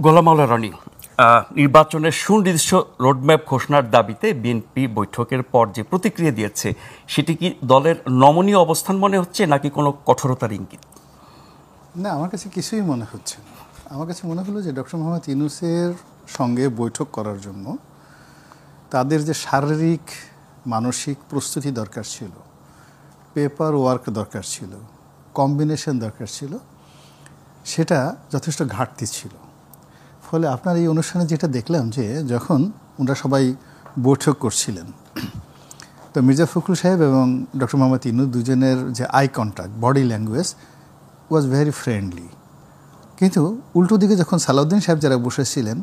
গোলাম মাওলা রনি, নির্বাচনের সুনির্দিষ্ট রোডম্যাপ ঘোষণার দাবিতে বিএনপি বৈঠকের পর যে প্রতিক্রিয়া দিয়েছে সেটি কি দলের নমনীয় অবস্থান মনে হচ্ছে নাকি কোনো কঠোরতার ইঙ্গিত? না, আমার কাছে কিছুই মনে হচ্ছে না। আমার কাছে মনে হলো যে ডক্টর মোহাম্মদ ইউনূসের সঙ্গে বৈঠক করার জন্য তাদের যে শারীরিক মানসিক প্রস্তুতি দরকার ছিল, পেপার ওয়ার্ক দরকার ছিল, কম্বিনেশন দরকার ছিল, সেটা যথেষ্ট ঘাটতি ছিল। ফলে আপনার এই অনুষ্ঠানে যেটা দেখলাম যে যখন ওনারা সবাই বৈঠক করছিলেন, তো মির্জা ফখরুল সাহেব এবং ডক্টর মোহাম্মদ ইউনূস দুজনের যে eye contact, body language was very friendly. কিন্তু উল্টো দিকে যখন সালাউদ্দিন সাহেব যারা বসেছিলেন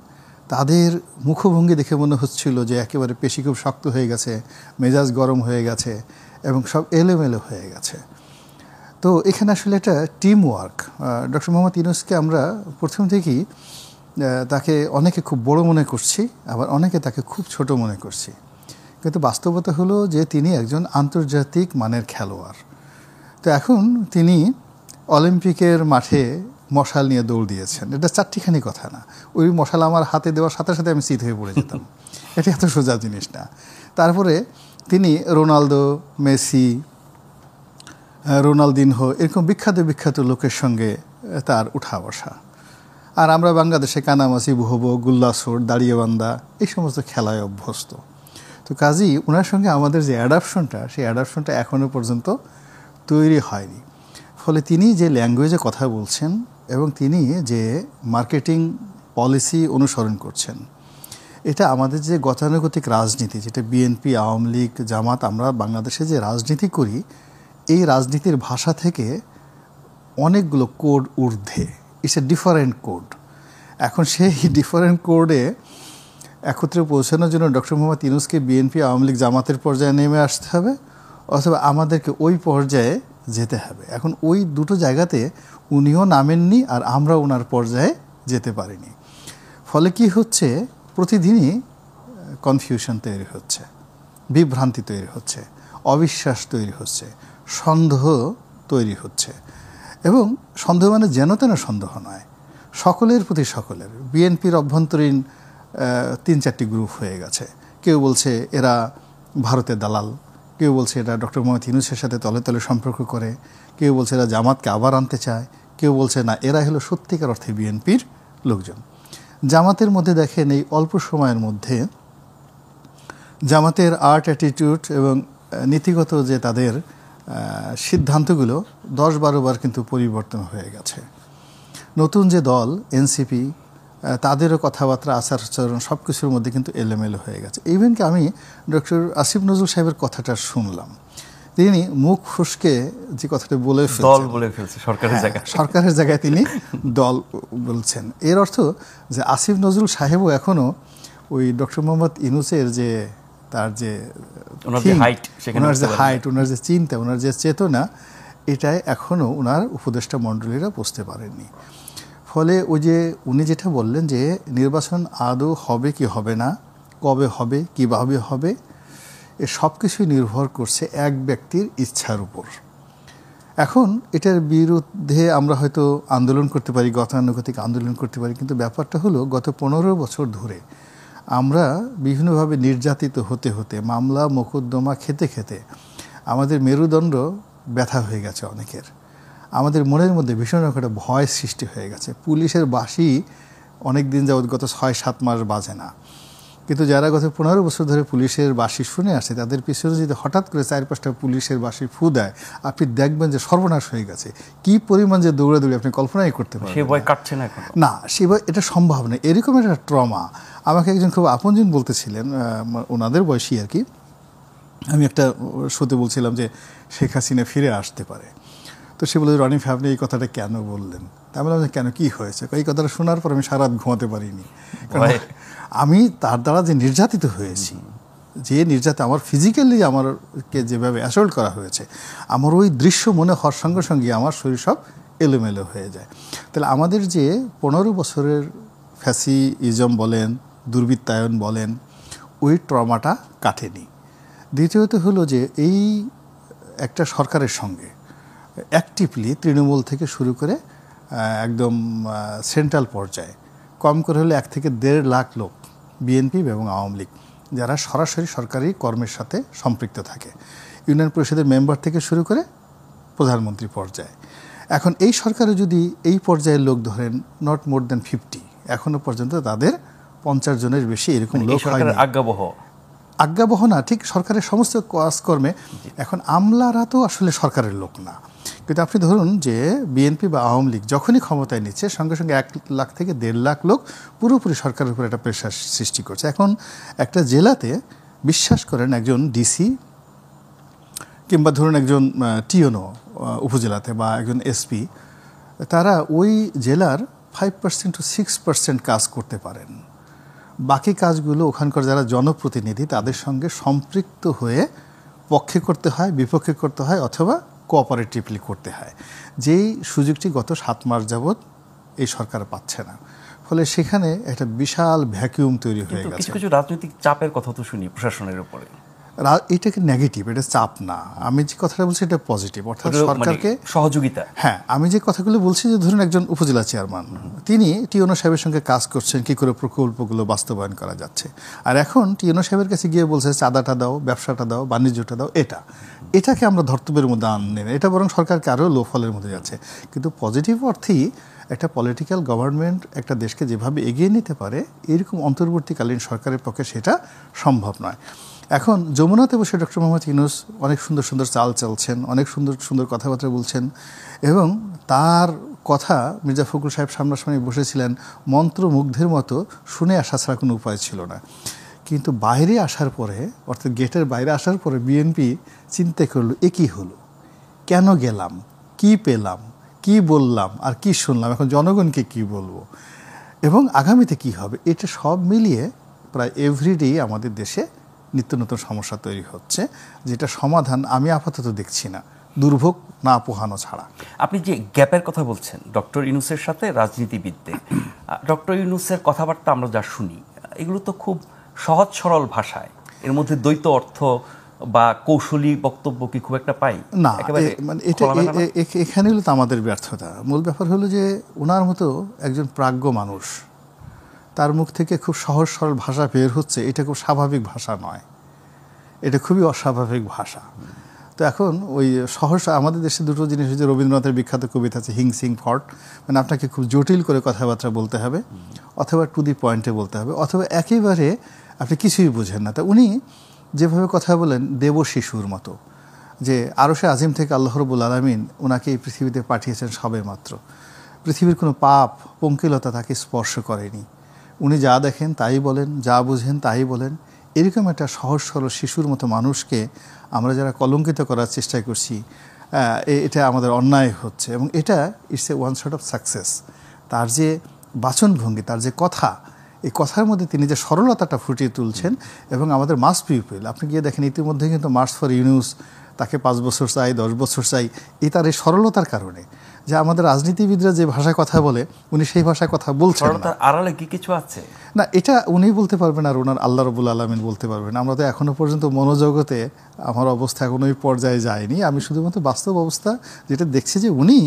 তাদের মুখভঙ্গি দেখে মনে হচ্ছিল যে একেবারে পেশি খুব শক্ত হয়ে গেছে, মেজাজ গরম হয়ে গেছে এবং সব এলোমেলো হয়ে গেছে। তো এখানে আসলে একটা টিম ওয়ার্ক। ডক্টর মোহাম্মদ ইউনূসকে আমরা প্রথম থেকেই তাকে অনেকে খুব বড় মনে করছি, আবার অনেকে তাকে খুব ছোট মনে করছি। কিন্তু বাস্তবতা হলো যে তিনি একজন আন্তর্জাতিক মানের খেলোয়াড়। তো এখন তিনি অলিম্পিকের মাঠে মশাল নিয়ে দৌড় দিয়েছেন। এটা চারটিখানি কথা না। ওই মশাল আমার হাতে দেওয়ার সাথে সাথে আমি চিত হয়ে পড়ে যেতাম। এটা এত সোজা জিনিস না। তারপরে তিনি রোনালদো, মেসি, রোনালদিনহো এরকম বিখ্যাত বিখ্যাত লোকের সঙ্গে তার উঠা বসা। আর আমরা বাংলাদেশে কানামাছি, বুহবো, গুল্লাসোর, দাঁড়িয়েবান্ধা এই সমস্ত খেলায় অভ্যস্ত। তো কাজেই ওনার সঙ্গে আমাদের যে অ্যাডাপশনটা, সেই অ্যাডাপশনটা এখনও পর্যন্ত তৈরি হয়নি। ফলে তিনি যে ল্যাঙ্গুয়েজে কথা বলছেন এবং তিনি যে মার্কেটিং পলিসি অনুসরণ করছেন, এটা আমাদের যে গতানুগতিক রাজনীতি, যেটা বিএনপি, আওয়ামী লীগ, জামাত, আমরা বাংলাদেশে যে রাজনীতি করি, এই রাজনীতির ভাষা থেকে অনেকগুলো কোড ঊর্ধ্বে। It's a different code. এখন সেই ডিফারেন্ট কোডে একত্রে পৌঁছানোর জন্য ডক্টর মোহাম্মদ ইউনূসকে বিএনপি, আওয়ামী লীগ, জামাতের পর্যায়ে নেমে আসতে হবে, অথবা আমাদেরকে ওই পর্যায়ে যেতে হবে। এখন ওই দুটো জায়গাতে উনিও নামেননি, আর আমরা ওনার পর্যায়ে যেতে পারিনি। ফলে কি হচ্ছে, প্রতিদিনই কনফিউশন তৈরি হচ্ছে, বিভ্রান্তি তৈরি হচ্ছে, অবিশ্বাস তৈরি হচ্ছে, সন্দেহ তৈরি হচ্ছে। এবং সন্দেহ মানে যেন তেন সন্দেহ নয়, সকলের প্রতি সকলের। বিএনপির অভ্যন্তরীণ 3-4টি গ্রুপ হয়ে গেছে। কেউ বলছে এরা ভারতের দালাল, কেউ বলছে এরা ডক্টর মোহাম্মদ ইউনূসের সাথে তলে তলে সম্পর্ক করে, কেউ বলছে এরা জামাতকে আবার আনতে চায়, কেউ বলছে না এরা হলো সত্যিকার অর্থে বিএনপির লোকজন। জামাতের মধ্যে দেখেন এই অল্প সময়ের মধ্যে জামাতের আর্ট অ্যাটিটিউড এবং নীতিগত যে তাদের সিদ্ধান্তগুলো 10-12 বার কিন্তু পরিবর্তন হয়ে গেছে। নতুন যে দল এনসিপি, তাদেরও কথাবার্তা, আচার আচরণ সব কিছুর মধ্যে কিন্তু এলোমেলো হয়ে গেছে। ইভেন কি আমি ডক্টর আসিফ নজরুল সাহেবের কথাটা শুনলাম, তিনি মুখ ফুসকে যে কথাটা বলে ফেলছে সরকারের জায়গায় তিনি দল বলছেন। এর অর্থ যে আসিফ নজরুল সাহেবও এখনও ওই ডক্টর মোহাম্মদ ইউনূসের যে তার যে হাইট, ওনার যে চিন্তা, ওনার যে চেতনা, এটাই এখনও ওনার উপদেষ্টা মণ্ডলীরা বুঝতে পারেননি। ফলে ওই যে উনি যেটা বললেন যে নির্বাচন আদৌ হবে কি হবে না, কবে হবে, কীভাবে হবে, এ সব কিছুই নির্ভর করছে এক ব্যক্তির ইচ্ছার উপর। এখন এটার বিরুদ্ধে আমরা হয়তো আন্দোলন করতে পারি, গতানুগতিক আন্দোলন করতে পারি, কিন্তু ব্যাপারটা হলো গত 15 বছর ধরে আমরা বিভিন্নভাবে নির্যাতিত হতে হতে, মামলা মোকদ্দমা খেতে খেতে আমাদের মেরুদণ্ড ব্যথা হয়ে গেছে অনেকের। আমাদের মনের মধ্যে ভীষণ একটা ভয় সৃষ্টি হয়ে গেছে। পুলিশের বাঁশি অনেক দিন যাবৎ গত 6-7 মাস বাজে না, কিন্তু যারা গত 15 বছর ধরে পুলিশের বাঁশি শুনে আসে, তাদের পিছনে যদি হঠাৎ করে 4-5টা পুলিশের বাঁশি ফু দেয়, আপনি দেখবেন যে সর্বনাশ হয়ে গেছে। কি পরিমাণ যে দৌড়াদৌড়ি আপনি কল্পনাই করতে পারেন। সে ভয় কাটছে না এখন? না, সে ভয়, এটা সম্ভব না। এরকম একটা ট্রমা আমাকে একজন খুব আপনজন বলতেছিলেন, ওনাদের বয়সী আর কি। আমি একটা শোতে বলছিলাম যে শেখ হাসিনা ফিরে আসতে পারে। তো সে বলে, রনি ভাই আপনি এই কথাটা কেন বললেন? তা বললাম যে কেন, কি হয়েছে? এই কথাটা শোনার পর আমি সারা রাত ঘুমাতে পারিনি। কারণ আমি তার দ্বারা যে নির্যাতিত হয়েছি, যে নির্যাতন আমার ফিজিক্যালি আমারকে যেভাবে অ্যাসল্ট করা হয়েছে, আমার ওই দৃশ্য মনে হওয়ার সঙ্গে সঙ্গে আমার শরীর সব এলোমেলো হয়ে যায়। তাহলে আমাদের যে 15 বছরের ফ্যাসিজম বলেন, দুর্বৃত্তায়ন বলেন, ওই ট্রমাটা কাটেনি। দ্বিতীয়ত হলো যে এই একটা সরকারের সঙ্গে অ্যাক্টিভলি তৃণমূল থেকে শুরু করে একদম সেন্ট্রাল পর্যায়ে কম করে হলে 1 থেকে 1.5 লাখ লোক বিএনপি এবং আওয়ামী লীগ যারা সরাসরি সরকারি কর্মের সাথে সম্পৃক্ত থাকে, ইউনিয়ন পরিষদের মেম্বার থেকে শুরু করে প্রধানমন্ত্রী পর্যায়ে। এখন এই সরকারে যদি এই পর্যায়ের লোক ধরেন নট মোর দ্যান 50, এখনো পর্যন্ত তাদের 50 জনের বেশি এরকম লোক হয়নি। আজ্ঞাবহ না, ঠিক সরকারের সমস্ত কাজকর্মে। এখন আমলারা তো আসলে সরকারের লোক না, কিন্তু আপনি ধরুন যে বিএনপি বা আওয়ামী লীগ যখনই ক্ষমতায় নিচ্ছে সঙ্গে সঙ্গে 1 লাখ থেকে 1.5 লাখ লোক পুরোপুরি সরকারের উপর একটা প্রেশার সৃষ্টি করছে। এখন একটা জেলাতে বিশ্বাস করেন একজন ডিসি কিংবা ধরুন একজন টিওনো উপজেলাতে বা একজন এসপি, তারা ওই জেলার 5% to 6% কাজ করতে পারেন। বাকি কাজগুলো ওখানকার যারা জনপ্রতিনিধি তাদের সঙ্গে সম্পৃক্ত হয়ে পক্ষে করতে হয়, বিপক্ষে করতে হয়, অথবা কোঅপারেটিভলি করতে হয়। যেই সুযোগটি গত 7 মাস যাবৎ এই সরকার পাচ্ছে না, ফলে সেখানে একটা বিশাল ভ্যাকুয়াম তৈরি হয়ে গেছে। কিছু কিছু রাজনৈতিক চাপের কথা তো শুনি প্রশাসনের উপরে। এটাকে নেগেটিভ, এটা চাপ না। আমি যে কথাটা বলছি এটা পজিটিভ, অর্থাৎ সরকারকে সহযোগিতা। হ্যাঁ, আমি যে কথাগুলো বলছি যে ধরুন একজন উপজেলা চেয়ারম্যান, তিনি টিওনো সাহেবের সঙ্গে কাজ করছেন কী করে প্রকল্পগুলো বাস্তবায়ন করা যাচ্ছে, আর এখন টিওনো সাহেবের কাছে গিয়ে বলছে চাঁদাটা দাও, ব্যবসাটা দাও, বাণিজ্যটা দাও। এটাকে আমরা ধর্তব্যের মধ্যে আনলেন, এটা বরং সরকারকে আরও লো ফলের মধ্যে যাচ্ছে। কিন্তু পজিটিভ অর্থেই একটা পলিটিক্যাল গভর্নমেন্ট একটা দেশকে যেভাবে এগিয়ে নিতে পারে, এরকম অন্তর্বর্তীকালীন সরকারের পক্ষে সেটা সম্ভব নয়। এখন যমুনাতে বসে ডক্টর মোহাম্মদ ইউনূস অনেক সুন্দর সুন্দর চাল চালছেন, অনেক সুন্দর সুন্দর কথাবার্তা বলছেন, এবং তার কথা মির্জা ফখরুল সাহেব সামনাসামনি বসেছিলেন, মন্ত্রমুগ্ধের মতো শুনে আসা ছাড়া কোনো উপায় ছিল না। কিন্তু বাইরে আসার পরে, অর্থাৎ গেটের বাইরে আসার পরে বিএনপি চিন্তা করলো এ কী হলো, কেন গেলাম, কি পেলাম, কি বললাম, আর কি শুনলাম, এখন জনগণকে কি বলবো এবং আগামীতে কি হবে। এটা সব মিলিয়ে প্রায় এভরিডেই আমাদের দেশে নিত্য নতুন সমস্যা তৈরি হচ্ছে, যেটা সমাধান আমি আপাতত দেখছি না, দুর্ভোগ না পোহানো ছাড়া। আপনি যে গ্যাপের কথা বলছেন ডক্টর ইউনূসের সাথে রাজনীতিবিদদের, ডক্টর ইউনূসের কথাবার্তা আমরা যা শুনি এগুলো তো খুব সহজ সরল ভাষায়, এর মধ্যে দ্বৈত অর্থ বা কৌশলী বক্তব্য কি খুব একটা পাই না। মানে এটা এখানে হলো তো আমাদের ব্যর্থতা। মূল ব্যাপার হলো যে ওনার মতো একজন প্রাজ্ঞ মানুষ, তার মুখ থেকে খুব সহজ সরল ভাষা বের হচ্ছে, এটা খুব স্বাভাবিক ভাষা নয়, এটা খুবই অস্বাভাবিক ভাষা। তো এখন ওই সহজ, আমাদের দেশে দুটো জিনিস হচ্ছে, রবীন্দ্রনাথের বিখ্যাত কবিতা আছে হিং সিং ফট, মানে আপনাকে খুব জটিল করে কথাবার্তা বলতে হবে, অথবা টু দি পয়েন্টে বলতে হবে, অথবা একেবারে আপনি কিছুই বোঝেন না। তা উনি যেভাবে কথা বলেন দেব শিশুর মতো, যে আরশে আজিম থেকে আল্লাহ রাব্বুল আলামিন ওনাকে এই পৃথিবীতে পাঠিয়েছেন সবে মাত্র, পৃথিবীর কোনো পাপ পঙ্কিলতা তাকে স্পর্শ করেনি, উনি যা দেখেন তাই বলেন, যা বুঝেন তাই বলেন। এরকম একটা সহজ সরল শিশুর মতো মানুষকে আমরা যারা কলঙ্কিত করার চেষ্টা করছি, এটা আমাদের অন্যায় হচ্ছে, এবং এটা it's a one sort of success. তার যে বাচনভঙ্গি, তার যে কথা, এই কথার মধ্যে তিনি যে সরলতাটা ফুটিয়ে তুলছেন, এবং আমাদের মাস পিপল, আপনি গিয়ে দেখেন ইতিমধ্যে কিন্তু মার্চ ফর ইউনূস, তাকে 5 বছর চাই, 10 বছর চাই, তার এই সরলতার কারণে, যে আমাদের রাজনীতিবিদরা যে ভাষায় কথা বলে উনি সেই ভাষায় কথা বলছেন না। আড়ালে কি কিছু আছে না, এটা উনি বলতে পারবেন, আর ওনার আল্লাহ রাব্বুল আলামিন বলতে পারবেন। আমরা তো এখনো পর্যন্ত মনোজগতে আমার অবস্থা এখন ওই পর্যায়ে যায়নি। আমি শুধুমাত্র বাস্তব অবস্থা যেটা দেখছি, যে উনি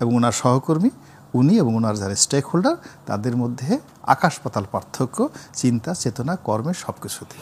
এবং ওনার সহকর্মী, উনি এবং ওনার যারা স্টেক হোল্ডার, তাদের মধ্যে আকাশ পাতাল পার্থক্য, চিন্তা, চেতনা, কর্মের সব কিছুতে।